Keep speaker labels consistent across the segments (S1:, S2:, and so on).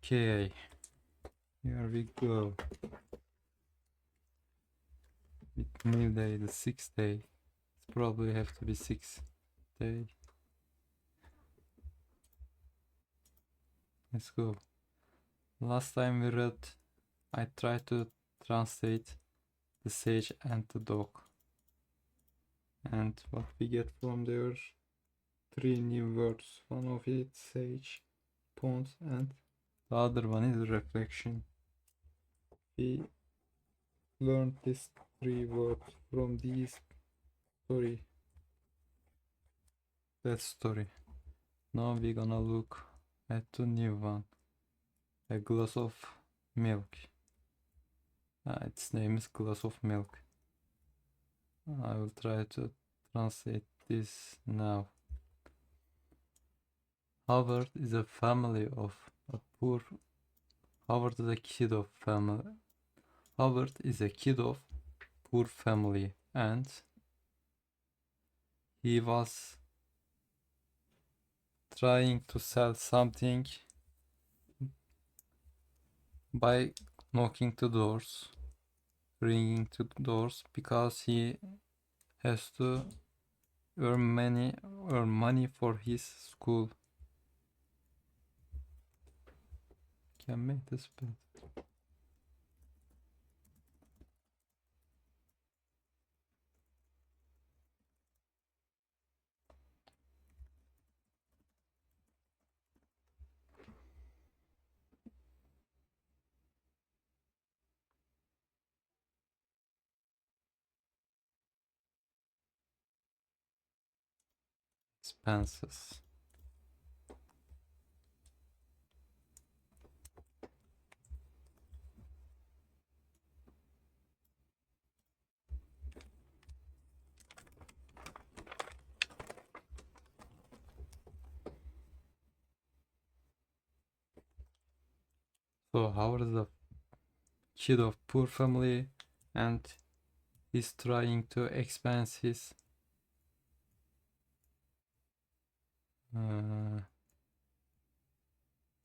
S1: Okay, here we go. With new day, the 6th day. It's probably have to be 6th day. Let's go. Last time we read, I tried to translate the sage and the dog. And what we get from there, 3 new words. One of it, sage, pond, and the other one is reflection. We learned these 3 words from these story. That story. Now we're gonna look at the new one. A glass of milk. Its name is glass of milk. I will try to translate this now. Howard is a family of a poor. Howard is a kid of family. Howard is a kid of poor family, and he was trying to sell something by knocking to doors, ringing to doors, because he has to earn money for his school. Can make this better. Expenses. So Howard is a kid of poor family, and he's trying to expand his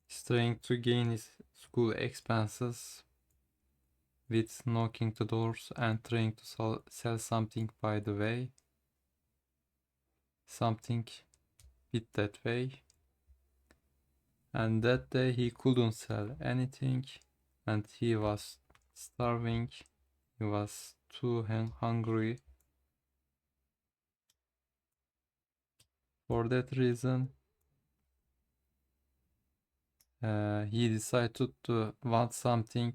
S1: he's trying to gain his school expenses with knocking the doors and trying to sell something by the way. Something with that way. And that day he couldn't sell anything, and he was starving. He was too hungry. For that reason, he decided to want something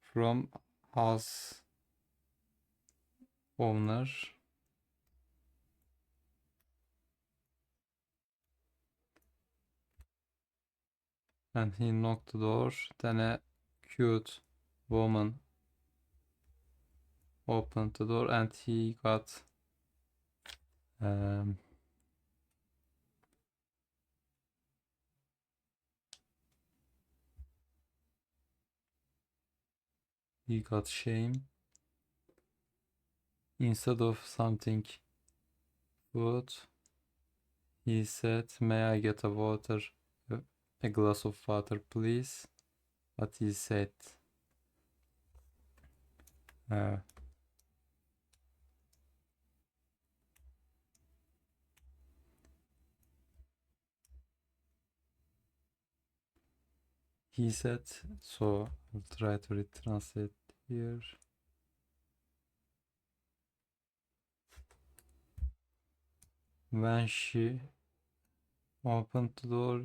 S1: from house owner. And he knocked the door. Then a cute woman opened the door, and he got shame. Instead of something food, he said, "May I get a water, a glass of water, please?" But he said, so I'll try to retranslate here. When she opened the door,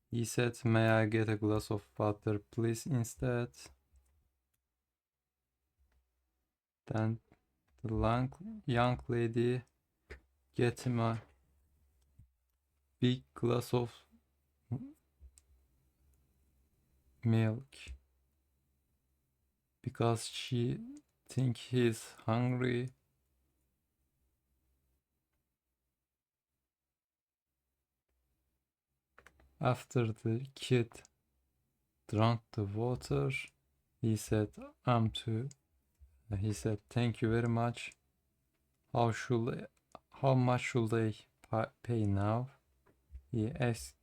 S1: he said, "May I get a glass of water, please?" instead. Then the young lady get him a big glass of milk because she think he's hungry. After the kid drank the water, he said, "He said, "Thank you very much. How much should I pay now? He asked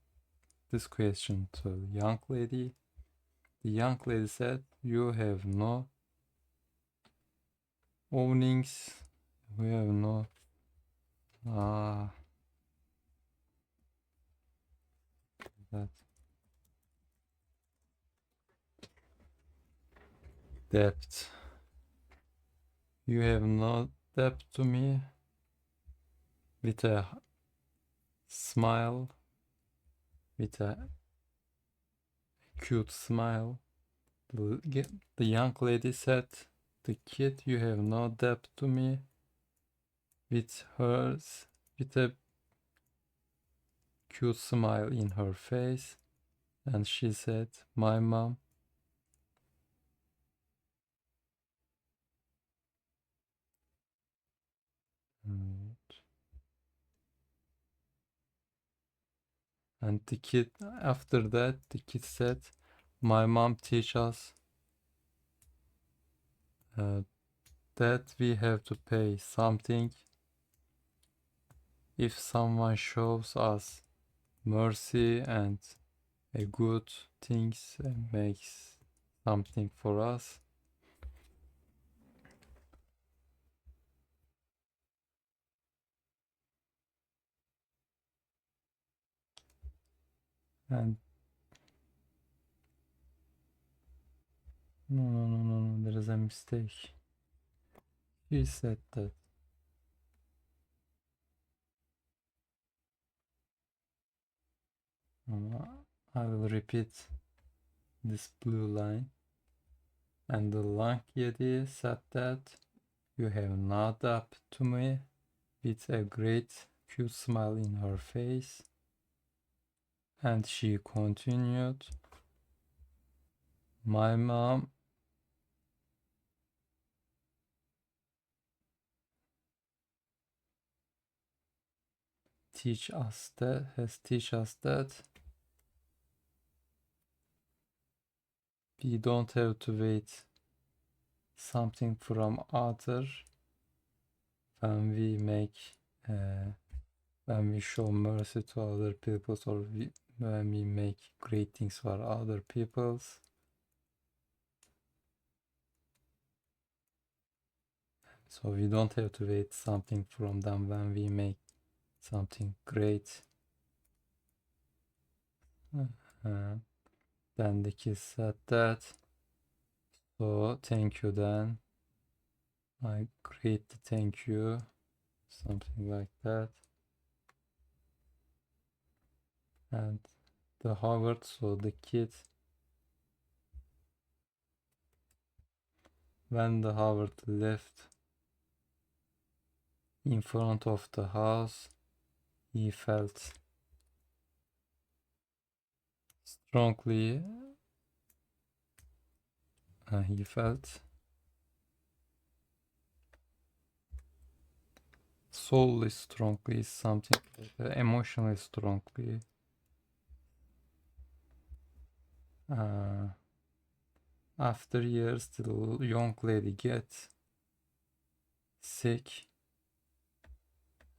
S1: this question to the young lady. The young lady said, you have no ownings. We have no that debt. You have no debt to me. With a smile, with a cute smile, the young lady said, the kid, you have no debt to me. With a cute smile in her face, and she said, my mom and the kid, after that, the kid said, my mom teach us that we have to pay something if someone shows us mercy and a good things and makes something for us. And no, there is a mistake. He said that. I will repeat this blue line. And the young lady said that, you have not up to me, with a great cute smile in her face. And she continued, my mom teach us that we don't have to wait something from other when we make when we show mercy to other people, or when we make great things for other peoples. So we don't have to wait something from them when we make something great. Then the kid said that. So thank you then. I great thank you. Something like that. And the Howard, so the kid, when the Howard left in front of the house, he felt strongly, soully strongly, something like that, emotionally strongly. After years, the young lady gets sick,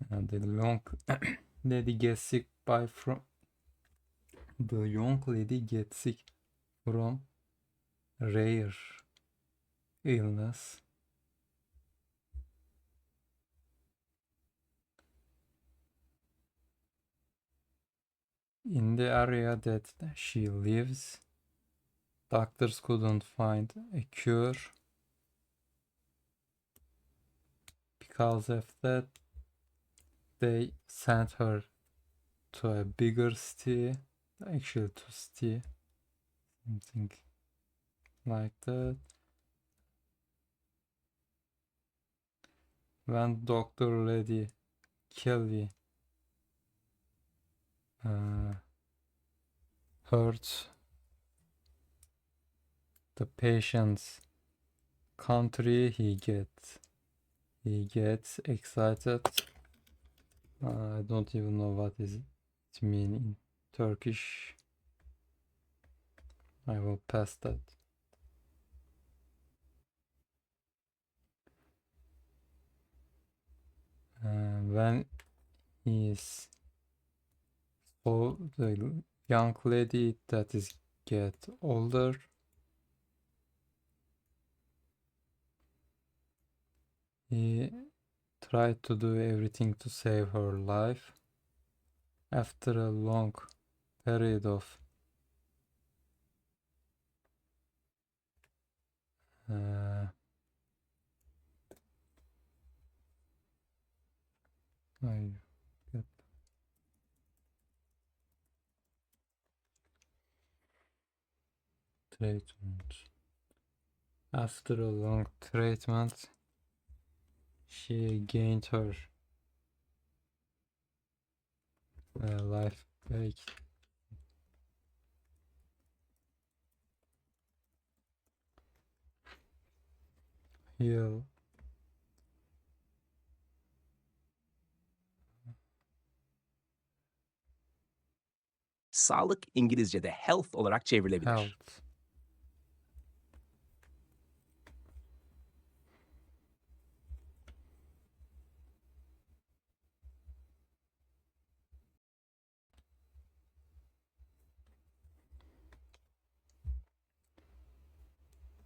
S1: and the young lady gets sick from rare illness. In the area that she lives, doctors couldn't find a cure. Because of that, they sent her to a bigger city, actually to city, something like that. When Dr. Lady Kelly heard the patient's country, he gets excited. I don't even know what it mean in Turkish. I will pass that. When is so the young lady that is get older, he tried to do everything to save her life. After a long period of I get treatment. After a long treatment, she gained her life back. Heal.
S2: Sağlık İngilizce'de health olarak çevrilebilir.
S1: Health.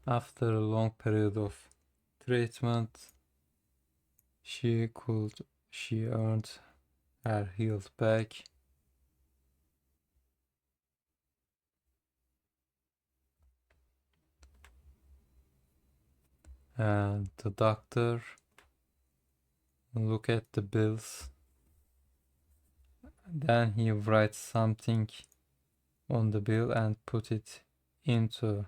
S1: After a long period of treatment, she earned her health back. And the doctor look at the bills. Then he writes something on the bill and put it into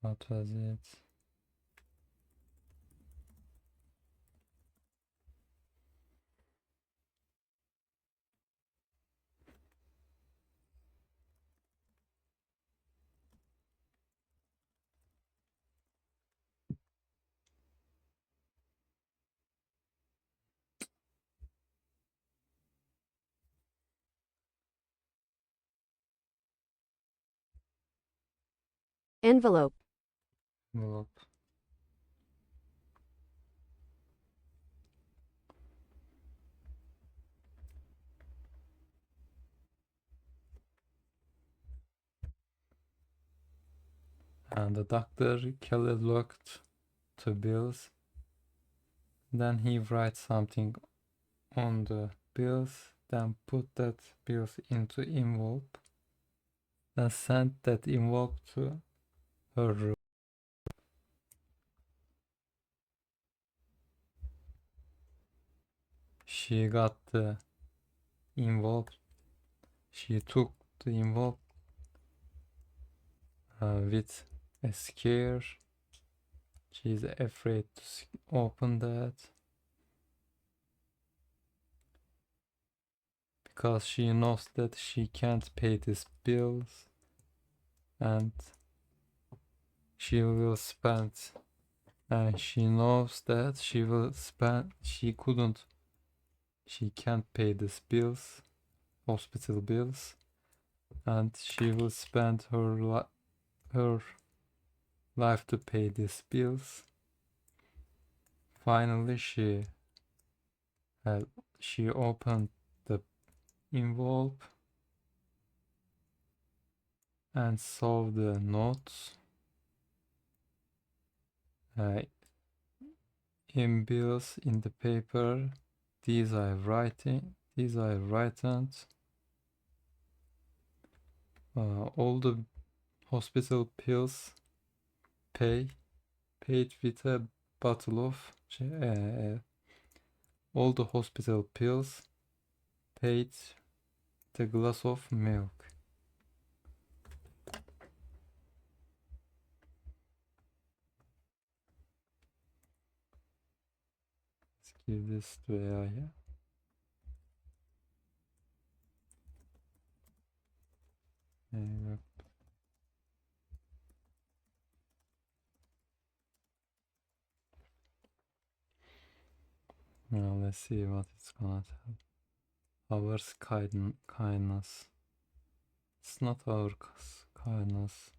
S1: what was it?
S3: Envelope.
S1: Envelope. And the doctor Kelly looked to bills. Then he writes something on the bills, then put that bills into envelope, then sent that envelope to her room. She got the envelope. She took the envelope with a scare. She's afraid to open that because she knows that she can't pay these bills and she will spend, and she knows that she can't pay these bills, hospital bills, and she will spend her life to pay these bills. Finally, she opened the envelope and saw the notes in bills in the paper. These I written. All the hospital pills paid with a bottle of all the hospital pills paid the glass of milk. Let's give this to AI. Now let's see what it's gonna tell. Our kindness. It's not our kindness.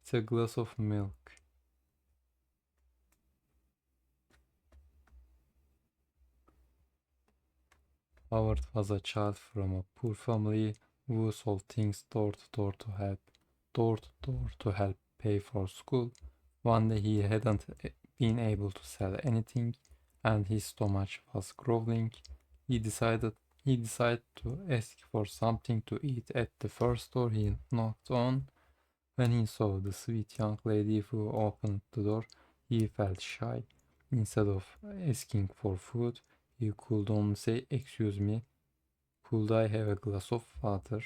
S1: It's a glass of milk. Howard was a child from a poor family who sold things door to door to help pay for school. One day he hadn't been able to sell anything, and his stomach was growling. He decided to ask for something to eat at the first door he knocked on. When he saw the sweet young lady who opened the door, he felt shy. Instead of asking for food, he could only say, "Excuse me, could I have a glass of water?"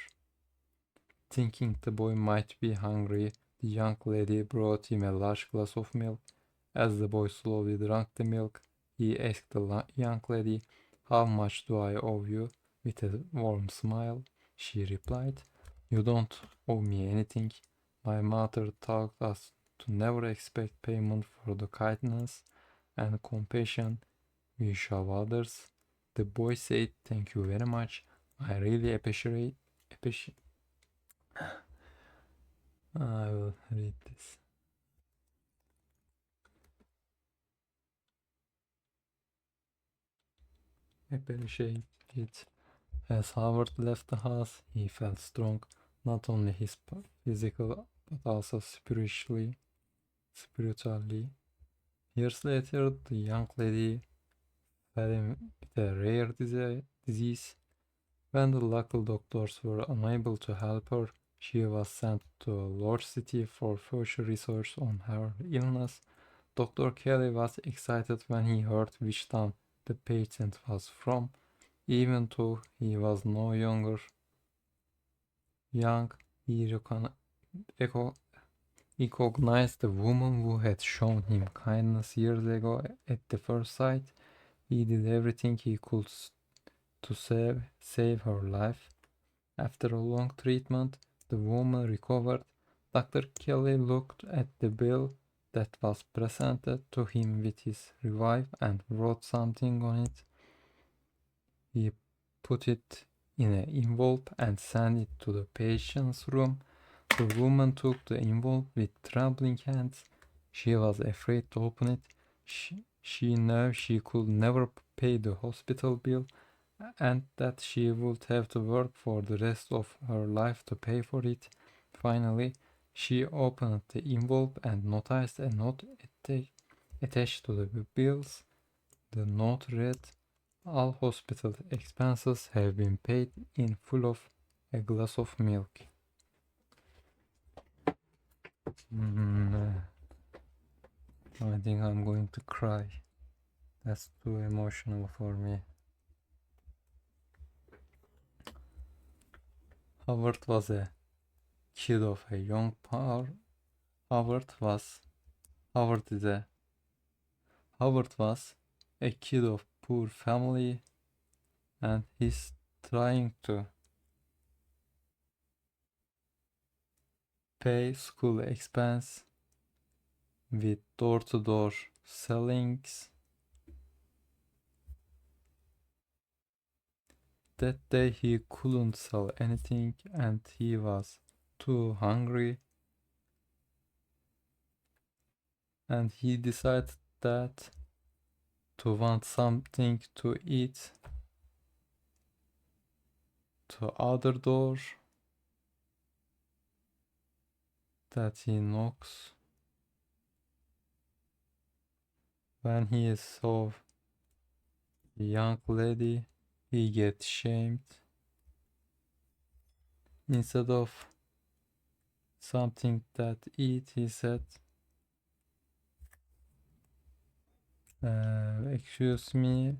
S1: Thinking the boy might be hungry, the young lady brought him a large glass of milk. As the boy slowly drank the milk, he asked the young lady, "How much do I owe you?" With a warm smile, she replied, "You don't owe me anything. My mother taught us to never expect payment for the kindness and compassion we show others." The boy said, "Thank you very much. I really appreciate." I will read this. Appreciate it. As Howard left the house, he felt strong, not only his physical but also spiritually. Years later, the young lady fell in with a rare disease. When the local doctors were unable to help her, she was sent to a large city for further research on her illness. Dr. Kelly was excited when he heard which town the patient was from. Even though he was no younger young, he recognized the woman who had shown him kindness years ago at the first sight. He did everything he could to save her life. After a long treatment, the woman recovered. Dr. Kelly looked at the bill that was presented to him with his revive and wrote something on it. He put it in an envelope and sent it to the patient's room. The woman took the envelope with trembling hands. She was afraid to open it. She knew she could never pay the hospital bill and that she would have to work for the rest of her life to pay for it. Finally, she opened the envelope and noticed a note attached to the bills. The note read, "All hospital expenses have been paid in full of a glass of milk." I think I'm going to cry. That's too emotional for me. Howard was a kid of a young power. Howard was a kid of poor family, and he's trying to pay school expense with door-to-door sellings. That day he couldn't sell anything and he was too hungry, and he decided that to want something to eat to other door that he knocks. When he saw the young lady, he gets shamed. Instead of something that eat, he said, "Excuse me,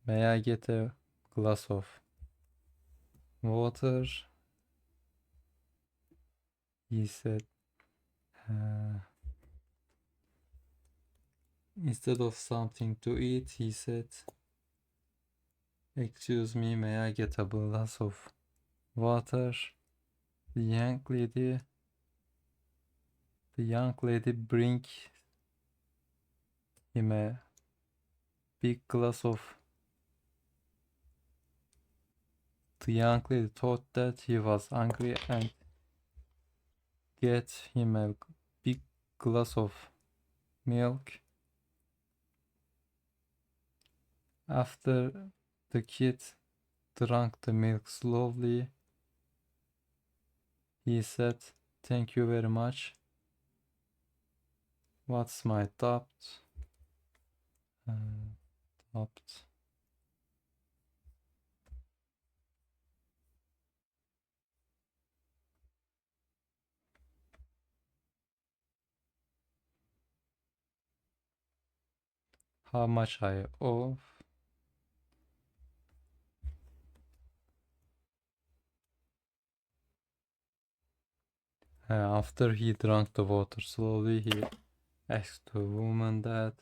S1: may I get a glass of water?" He said, instead of something to eat, he said, "Excuse me, may I get a glass of water?" The young lady bring him a big glass of. The young lady thought that he was hungry and get him a big glass of milk. After the kid drank the milk slowly. He said, "Thank you very much. What's my doubt?" Doubt. How much I owe? After he drank the water slowly, he asked the woman that,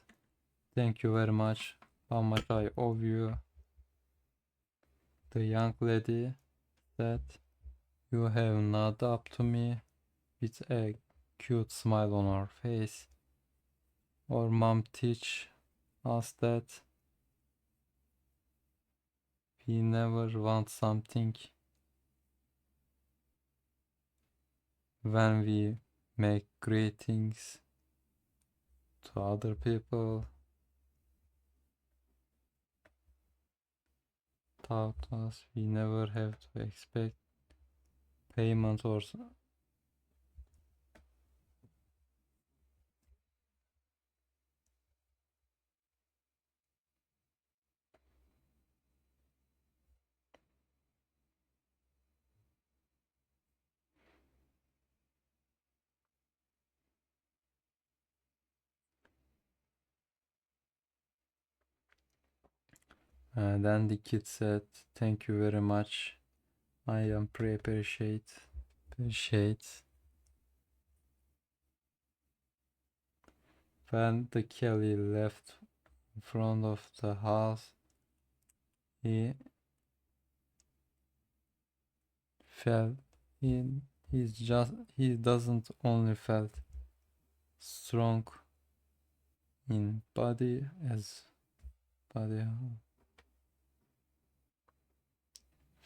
S1: "Thank you very much. How much I owe you?" The young lady said, "You have not up to me," with a cute smile on her face. Our mom teach us that we never want something when we make great things to other people. Taught us we never have to expect payment or then the kid said, "Thank you very much. I am appreciate. When the Kelly left in front of the house, he felt he doesn't only felt strong in body as body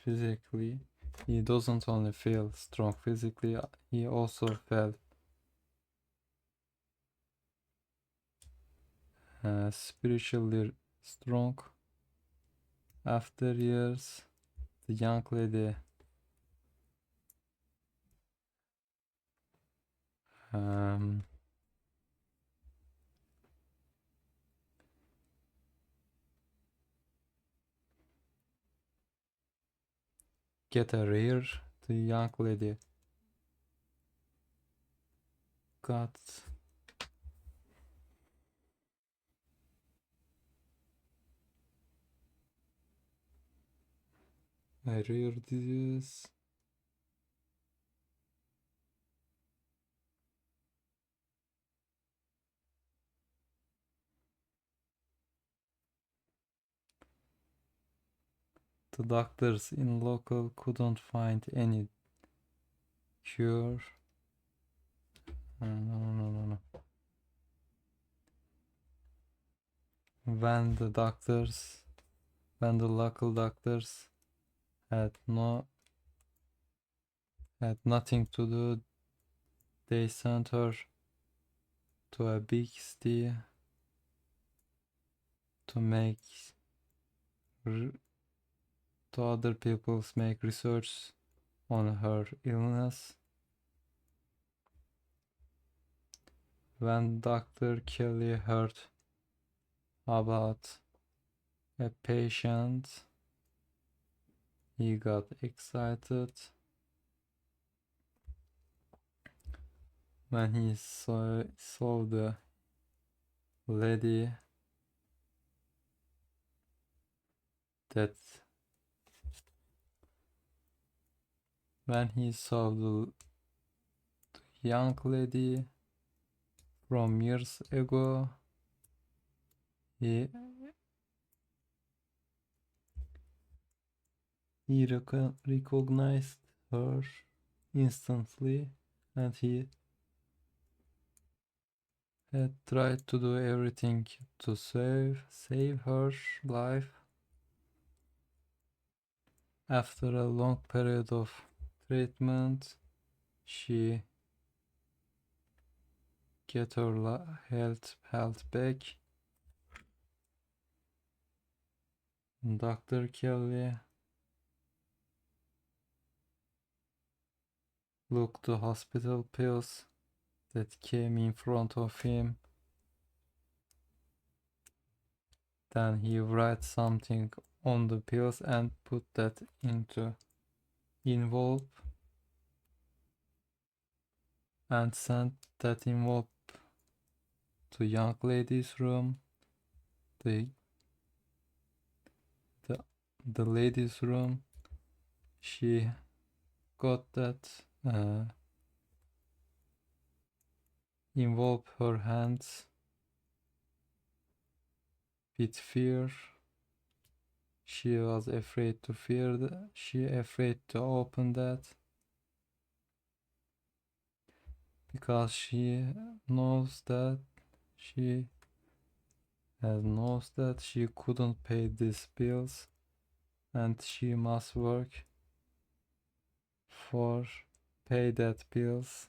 S1: physically. He doesn't only feel strong physically, he also felt spiritually strong. After years, the young lady get a rare. The young lady got a rare disease. The doctors in local couldn't find any cure. No. When the local doctors had nothing to do, they sent her to a big city to make to other people's make research on her illness. When Dr. Kelly heard about a patient, he got excited. When he saw the lady that when he saw the young lady from years ago, he recognized her instantly, and he had tried to do everything to save her life. After a long period of treatment, she get her health back. Dr. Kelly look the hospital pills that came in front of him. Then he writes something on the pills and put that into envelope and sent that envelope to young lady's room. The lady's room, she got that envelope her hands with fear. She was afraid to afraid to open that because she knows that she couldn't pay these bills and she must work for pay that bills.